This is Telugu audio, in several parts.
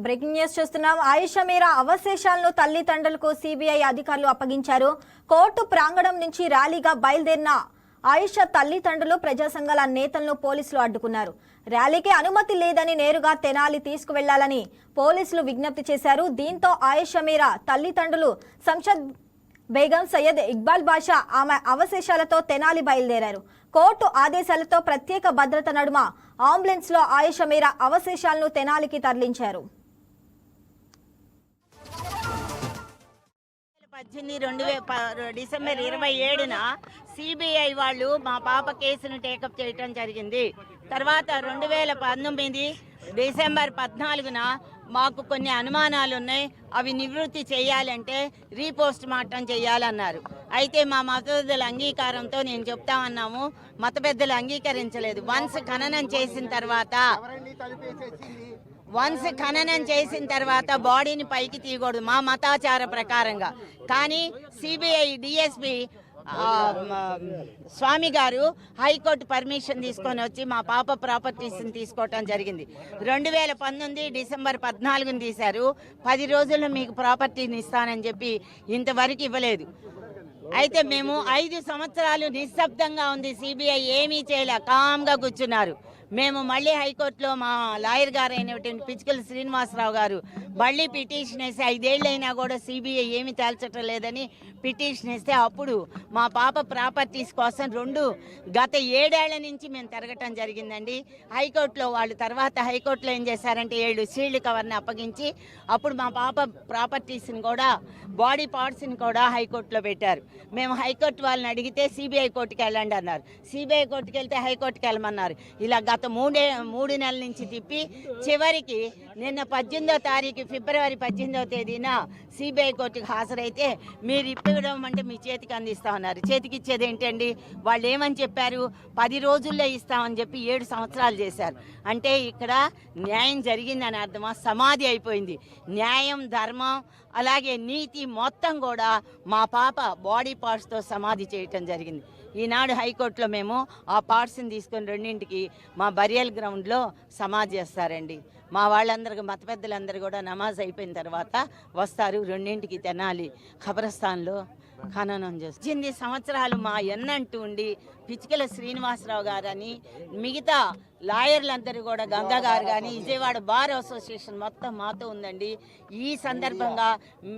బ్రేకింగ్ న్యూస్ చూస్తున్నాం. ఆయిషా మీరా అవశేషాలను తల్లిదండ్రులకు సిబిఐ అధికారులు అప్పగించారు. కోర్టు ప్రాంగణం నుంచి ర్యాలీగా బయలుదేరిన ఆయిషా తల్లిదండ్రులు ప్రజా సంఘాల నేతలను పోలీసులు అడ్డుకున్నారు. ర్యాలీకి అనుమతి లేదని నేరుగా తెనాలి తీసుకువెళ్లాలని పోలీసులు విజ్ఞప్తి చేశారు. దీంతో ఆయిషా మీరా తల్లిదండ్రులు సంషద్ బేగం, సయ్యద్ ఇక్బాల్ బాషా ఆమె అవశేషాలతో తెనాలి బయలుదేరారు. కోర్టు ఆదేశాలతో ప్రత్యేక భద్రత నడుమ అంబులెన్స్ లో ఆయిషా మీరా అవశేషాలను తెనాలికి తరలించారు. 18 డిసెంబర్ 27న సిబిఐ వాళ్ళు మా పాప కేసును టేకప్ చేయటం జరిగింది. తర్వాత 2019 డిసెంబర్ 14న మాకు కొన్ని అనుమానాలు ఉన్నాయి, అవి నివృత్తి చేయాలంటే రీపోస్ట్ మార్టం చేయాలన్నారు. అయితే మా మత పెద్దల అంగీకారంతో నేను చెప్తామన్నాము, మత పెద్దలు అంగీకరించలేదు. వన్స్ ఖననం చేసిన తర్వాత బాడీని పైకి తీయకూడదు మా మతాచార ప్రకారంగా. కానీ సిబిఐ డిఎస్పి స్వామి గారు హైకోర్టు పర్మిషన్ తీసుకొని వచ్చి మా పాప ప్రాపర్టీస్ని తీసుకోవటం జరిగింది. 2019 డిసెంబర్ 14ని తీశారు. 10 రోజుల్లో మీకు ప్రాపర్టీని ఇస్తానని చెప్పి ఇంతవరకు ఇవ్వలేదు. అయితే మేము 5 సంవత్సరాలు నిశ్శబ్దంగా ఉంది, సిబిఐ ఏమీ చేయలే, కామ్గా కూర్చున్నారు. మేము మళ్ళీ హైకోర్టులో మా లాయర్ గారు అయినటువంటి పిచ్చుకల శ్రీనివాసరావు గారు మళ్ళీ పిటిషన్ వేసి 5 ఏళ్ళైనా కూడా సిబిఐ ఏమీ తేల్చటం లేదని పిటిషన్ వేస్తే అప్పుడు మా పాప ప్రాపర్టీస్ కోసం గత 7 ఏళ్ల నుంచి మేము తిరగటం జరిగిందండి హైకోర్టులో. వాళ్ళు తర్వాత హైకోర్టులో ఏం చేశారంటే 7 సీల్డ్ కవర్ని అప్పగించి అప్పుడు మా పాప ప్రాపర్టీస్ని కూడా బాడీ పార్ట్స్ని కూడా హైకోర్టులో పెట్టారు. మేము హైకోర్టు వాళ్ళని అడిగితే సిబిఐ కోర్టుకి వెళ్ళండి అన్నారు. సిబిఐ కోర్టుకి వెళ్తే హైకోర్టుకి వెళ్ళమన్నారు. ఇలా గత 3 నెలల నుంచి తిప్పి చివరికి నిన్న 18వ తారీఖు ఫిబ్రవరి 18వ తేదీన సిబిఐ కోర్టుకు హాజరైతే మీరు ఇప్పివ్వడం అంటే మీ చేతికి అందిస్తామన్నారు. చేతికి ఇచ్చేది ఏంటండి? వాళ్ళు ఏమని చెప్పారు? 10 రోజుల్లో ఇస్తామని చెప్పి 7 సంవత్సరాలు చేశారు. అంటే ఇక్కడ న్యాయం జరిగిందని అర్థమా? సమాధి అయిపోయింది. న్యాయం, ధర్మం అలాగే నీతి మొత్తం కూడా మా పాప బాడీ పార్ట్స్తో సమాధి చేయటం జరిగింది. ఈనాడు హైకోర్టులో మేము ఆ పార్ట్స్ని తీసుకొని 2ంటికి మా బరియల్ గ్రౌండ్లో సమాధి చేస్తారండి. మా వాళ్ళందరికీ మత పెద్దలందరూ కూడా నమాజ్ అయిపోయిన తర్వాత వస్తారు. 2ంటికి తెనాలి ఖబరస్థాన్లో ఖననం చేస్తారు. 18 సంవత్సరాలు మా ఎన్నంటూ ఉండి పిచ్చుకల శ్రీనివాసరావు గారని మిగతా లాయర్లందరూ కూడా గంగా గారు కానీ విజయవాడ బార్ అసోసియేషన్ మొత్తం మాతో ఉందండి. ఈ సందర్భంగా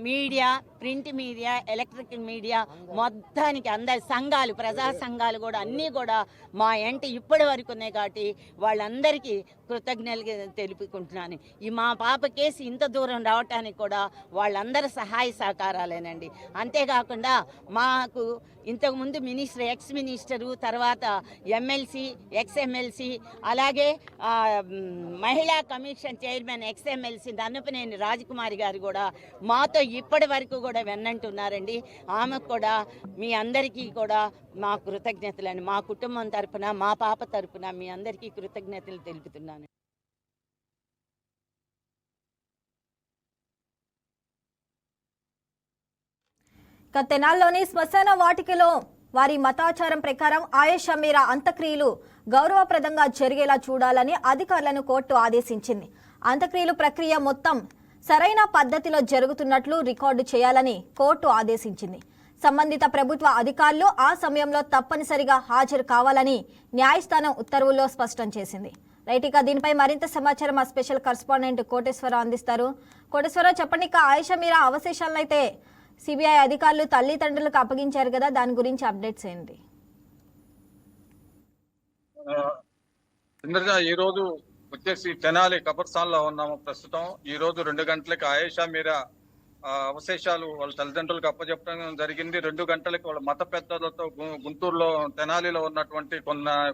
media, print media, electrical media మొత్తానికి అందరి సంఘాలు, ప్రజా సంఘాలు కూడా అన్నీ కూడా మా ఎంట ఇప్పటి వరకు ఉన్నాయి. కాబట్టి వాళ్ళందరికీ కృతజ్ఞతలు తెలుపుకుంటున్నాను. ఈ మా పాప కేసు ఇంత దూరం రావటానికి కూడా వాళ్ళందరి సహాయ సహకారాలేనండి. అంతేకాకుండా మాకు ఇంతకుముందు మినిస్టర్, ఎక్స్ మినిస్టరు, తర్వాత ఎమ్మెల్సీ, ఎక్స్ ఎమ్మెల్సీ, అలాగే మహిళా కమిషన్ చైర్మన్ ఎక్స్ ఎమ్మెల్సీ దన్నపనేని రాజకుమారి గారు కూడా మాతో ఇప్పటి వరకు కూడా వెన్నంటున్నారండి. ఆమెకు కూడా మీ అందరికీ కూడా మా కృతజ్ఞతలని, మా కుటుంబం తరపున, మా పాప తరపున మీ అందరికీ కృతజ్ఞతలు తెలుపుతున్నాను. తెనాల్లోని శ్మశాన వాటికలో వారి మతాచారం ప్రకారం ఆయిషా మీరా అంత్యక్రియలు గౌరవప్రదంగా జరిగేలా చూడాలని అధికారులను కోర్టు ఆదేశించింది. అంత్యక్రియలు ప్రక్రియ మొత్తం సరైన పద్ధతిలో జరుగుతున్నట్లు రికార్డు చేయాలని కోర్టు ఆదేశించింది. సంబంధిత ప్రభుత్వ అధికారులు ఆ సమయంలో తప్పనిసరిగా హాజరు కావాలని న్యాయస్థానం ఉత్తర్వుల్లో స్పష్టం చేసింది. రైట్, ఇక దీనిపై మరింత సమాచారం మా స్పెషల్ కరెస్పాండెంట్ కోటేశ్వరరావు అందిస్తారు. కోటేశ్వరరావు, చెప్పండి, ఇక ఆయిషా మీరా అవశేషాలను అయితే సిబిఐ అధికారులు తల్లిదండ్రులకు అప్పగించారు కదా, దాని గురించి అప్డేట్స్ ఏంటి? ఈ రోజు వచ్చేసి తెనాలి కబర్స్థాన్ లో ఉన్నాము ప్రస్తుతం. ఈ రోజు 2 గంటలకి ఆయిషా మీరా అవశేషాలు వాళ్ళ తల్లిదండ్రులకు అప్పచెప్పడం జరిగింది. 2 గంటలకి వాళ్ళ మత పెద్దలతో గుంటూరులో తెనాలిలో ఉన్నటువంటి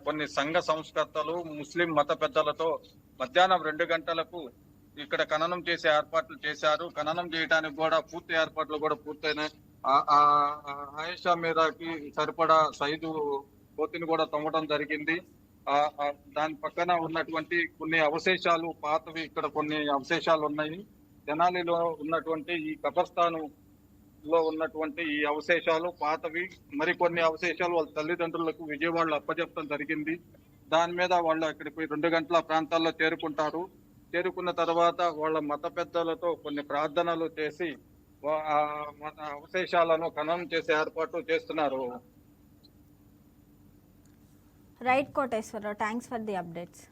కొన్ని సంఘ సంస్కర్తలు, ముస్లిం మత పెద్దలతో మధ్యాహ్నం 2 గంటలకు ఇక్కడ ఖననం చేసే ఏర్పాట్లు చేశారు. ఖననం చేయడానికి కూడా పూర్తి ఏర్పాట్లు కూడా పూర్తయినాయి. ఆయిషా మీరాకి సరిపడా సైజు పోతిని కూడా తవ్వడం జరిగింది. దాని పక్కన ఉన్నటువంటి కొన్ని అవశేషాలు పాతవి, ఇక్కడ కొన్ని అవశేషాలు ఉన్నాయి. తెనాలిలో ఉన్నటువంటి ఈ కబర్స్థాను లో ఉన్నటువంటి ఈ అవశేషాలు పాతవి, మరికొన్ని అవశేషాలు వాళ్ళ తల్లిదండ్రులకు విజయవాడలో అప్పచెప్పడం జరిగింది. దాని మీద వాళ్ళు అక్కడికి 2 గంటల ప్రాంతాల్లో చేరుకుంటారు. చేరుకున్న తర్వాత వాళ్ళ మత పెద్దలతో కొన్ని ప్రార్థనలు చేసి మత అవశేషాలను ఖననం చేసే ఏర్పాటు చేస్తున్నారు. Right Koteswararao, thanks for the updates.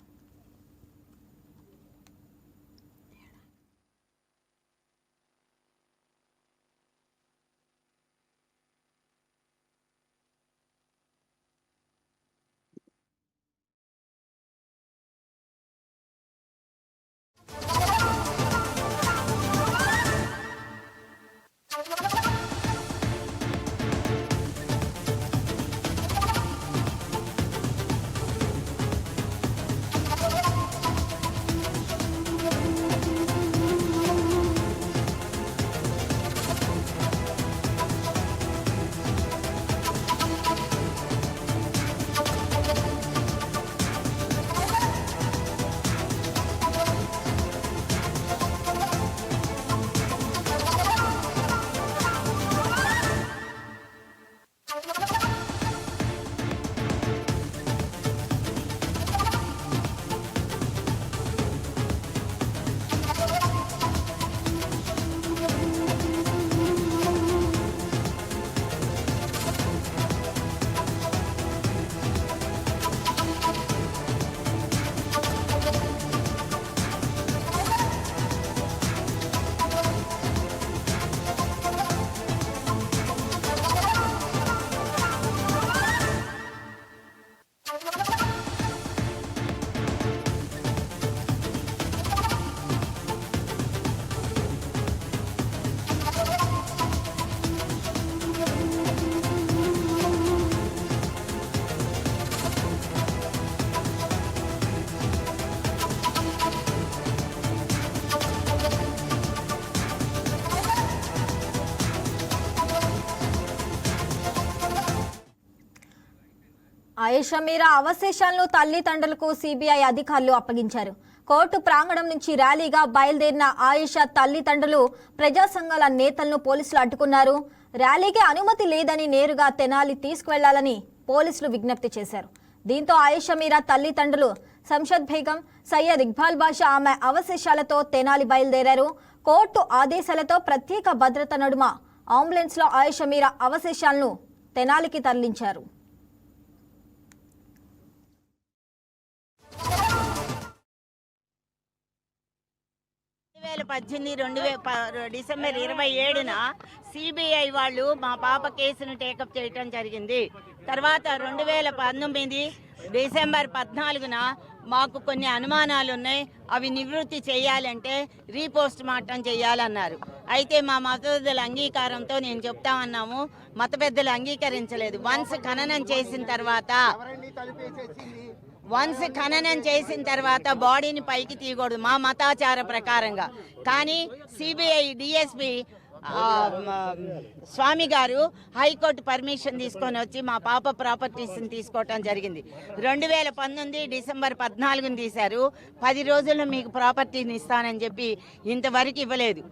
Ayesha Meera అవశేషాలను తల్లిదండ్రులకు సిబిఐ అధికారులు అప్పగించారు. కోర్టు ప్రాంగణం నుంచి ర్యాలీగా బయలుదేరిన ఆయేషా తల్లిదండ్రులు ప్రజా సంఘాల నేతలను పోలీసులు అడ్డుకున్నారు. ర్యాలీకి అనుమతి లేదని నేరుగా తెనాలి తీసుకువెళ్లాలని పోలీసులు విజ్ఞప్తి చేశారు. దీంతో ఆయేషా మీరా తల్లిదండ్రులు సంషద్ బేగం, సయ్యద్ ఇక్బాల్ బాషా ఆమె అవశేషాలతో తెనాలి బయలుదేరారు. కోర్టు ఆదేశాలతో ప్రత్యేక భద్రత నడుమ అంబులెన్స్ లో ఆయేషా మీరా అవశేషాలను తెనాలికి తరలించారు. డిసెంబర్ 27న సిబిఐ వాళ్ళు మా పాప కేసును టేకప్ చేయటం జరిగింది. తర్వాత 2019 డిసెంబర్ 14న మాకు కొన్ని అనుమానాలు ఉన్నాయి, అవి నివృత్తి చేయాలంటే రీపోస్ట్ మార్టం చేయాలన్నారు. అయితే మా మత పెద్దల అంగీకారంతో నేను చెప్తా ఉన్నాము, మత పెద్దలు అంగీకరించలేదు. వన్స్ ఖననం చేసిన తర్వాత బాడీని పైకి తీయకూడదు మా మతాచార ప్రకారంగా. కానీ సిబిఐ డిఎస్పి స్వామి గారు హైకోర్టు పర్మిషన్ తీసుకొని వచ్చి మా పాప ప్రాపర్టీస్ని తీసుకోవటం జరిగింది. 2019 డిసెంబర్ 14ని తీశారు. 10 రోజుల్లో మీకు ప్రాపర్టీని ఇస్తానని చెప్పి ఇంతవరకు ఇవ్వలేదు.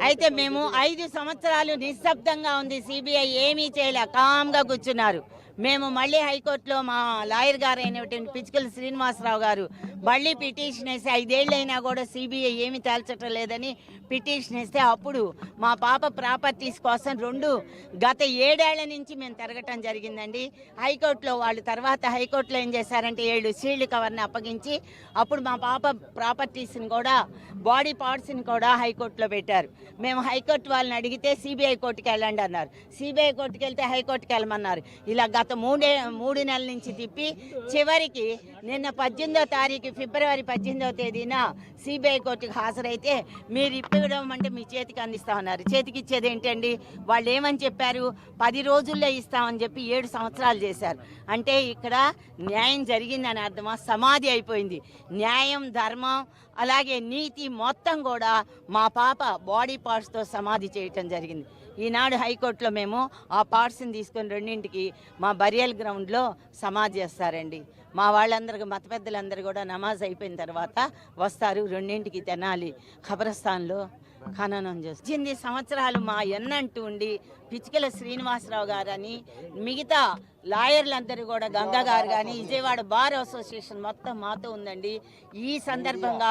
అయితే మేము 5 సంవత్సరాలు నిశ్శబ్దంగా ఉంది, సిబిఐ ఏమీ చేయలే, కామ్గా కూర్చున్నారు. మేము మళ్ళీ హైకోర్టులో మా లాయర్ గారు అయినటువంటి పిచ్చుకల శ్రీనివాసరావు గారు మళ్ళీ పిటిషన్ వేసి 5 ఏళ్ళైనా కూడా సిబిఐ ఏమీ తేల్చటం లేదని పిటిషన్ వేస్తే అప్పుడు మా పాప ప్రాపర్టీస్ కోసం గత 7 ఏళ్ల నుంచి మేము తిరగటం జరిగిందండి హైకోర్టులో. వాళ్ళు తర్వాత హైకోర్టులో ఏం చేశారంటే 7 సీల్డ్ కవర్ని అప్పగించి అప్పుడు మా పాప ప్రాపర్టీస్ని కూడా బాడీ పార్ట్స్ని కూడా హైకోర్టులో పెట్టారు. మేము హైకోర్టు వాళ్ళని అడిగితే సిబిఐ కోర్టుకి వెళ్ళండి అన్నారు. సిబిఐ కోర్టుకి వెళ్తే హైకోర్టుకి వెళ్ళమన్నారు. ఇలా గత 3 నెలల నుంచి తిప్పి చివరికి నిన్న 18వ తారీఖు ఫిబ్రవరి 18వ తేదీన సిబిఐ కోర్టుకు హాజరైతే మీరు ఇప్పివ్వడం అంటే మీ చేతికి అందిస్తామన్నారు. చేతికి ఇచ్చేది ఏంటండి? వాళ్ళు ఏమని చెప్పారు? 10 రోజుల్లో ఇస్తామని చెప్పి 7 సంవత్సరాలు చేశారు. అంటే ఇక్కడ న్యాయం జరిగిందని అర్థమా? సమాధి అయిపోయింది. న్యాయం, ధర్మం అలాగే నీతి మొత్తం కూడా మా పాప బాడీ పార్ట్స్తో సమాధి చేయటం జరిగింది. ఈనాడు హైకోర్టులో మేము ఆ పార్ట్స్ని తీసుకొని 2ంటికి మా బరియల్ గ్రౌండ్లో సమాధి చేస్తారండి. మా వాళ్ళందరికీ మత పెద్దలందరూ కూడా నమాజ్ అయిపోయిన తర్వాత వస్తారు. 2ంటికి తెనాలి ఖబరస్థాన్లో ఖననం చేస్తుంది. 8 సంవత్సరాలు మా ఎన్నంటూ ఉండి పిచ్చికల శ్రీనివాసరావు గారని, మిగతా లాయర్లందరూ కూడా గంగా గారు కానీ, విజయవాడ బార్ అసోసియేషన్ మొత్తం మాతో ఉందండి. ఈ సందర్భంగా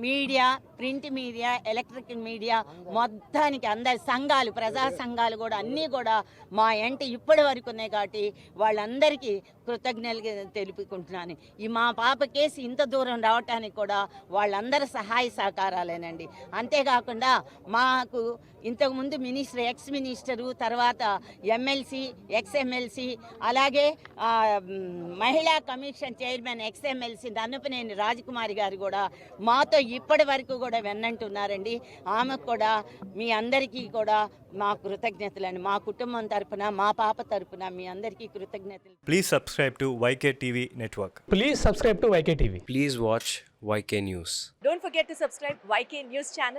media, print media, electrical media మొత్తానికి అందరి సంఘాలు, ప్రజా సంఘాలు కూడా అన్నీ కూడా మా ఎంట ఇప్పటి వరకు ఉన్నాయి కాబట్టి వాళ్ళందరికీ కృతజ్ఞతలు తెలుపుకుంటున్నాను. ఈ మా పాప కేసు ఇంత దూరం రావటానికి కూడా వాళ్ళందరి సహాయ సహకారాలేనండి. అంతేకాకుండా మాకు ఇంతకుముందు మినిస్టర్, ఎక్స్ మినిస్టరు, తర్వాత ఎమ్మెల్సీ, ఎక్స్ ఎమ్మెల్సీ, అలాగే మహిళా commission chairman ex MLC Nannapaneni Rajakumari గారు కూడా మాతో ఇప్పటి వరకు కూడా వెన్నంటున్నారండి. ఆమెకు కూడా మీ అందరికీ కూడా మా కృతజ్ఞతలండి. మా కుటుంబం తరపున, మా పాప తరపున మీ అందరికీ కృతజ్ఞతలు. Please subscribe to YK TV Network. Please subscribe to YK TV. Please watch YK News. Don't forget to subscribe YK News channel.